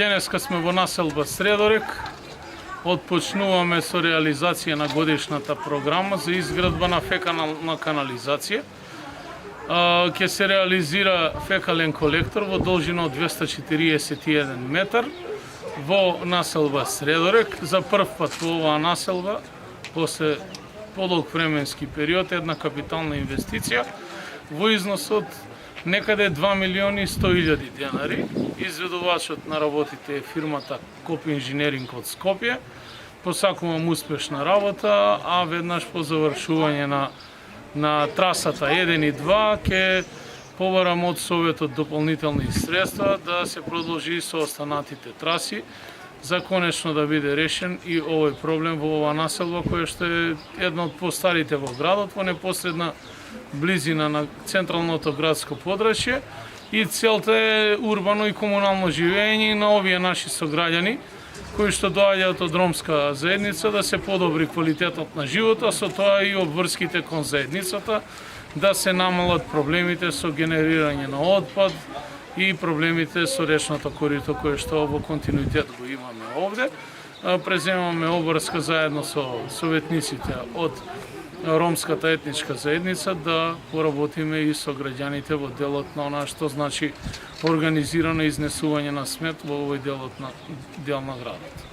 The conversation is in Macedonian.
Денеска сме во населба Средорек. Отпочнуваме со реализација на годишната програма за изградба на фекална канализација. Ќе се реализира фекален колектор во должина од 241 метар во населба Средорек. За прв пат во оваа населба, после подолг временски период, една капитална инвестиција во износ од некаде 2 милиони 100.000 денари. Изведувачот на работите е фирмата Коп Инженеринг од Скопје. Посакувам успешна работа, а веднаш по завршување на трасата 1 и 2 ќе побарам од Советот дополнителни средства да се продолжи со останатите траси за конечно да биде решен и овој проблем во оваа населба која што е една од постарите во градот, во непосредна близина на централното градско подрачје, и целта е урбано и комунално живење на овие наши сограѓани кои што доаѓаат од ромска заедница да се подобри квалитетот на живота, со тоа и обврските кон заедницата, да се намалат проблемите со генерирање на отпад и проблемите со речното корито кое што во континуитет го имаме овде. Преземаме обврска заедно со советниците од ромската етничка заедница да поработиме и со граѓаните во делот на она што значи организирано изнесување на смет во овој дел на градот.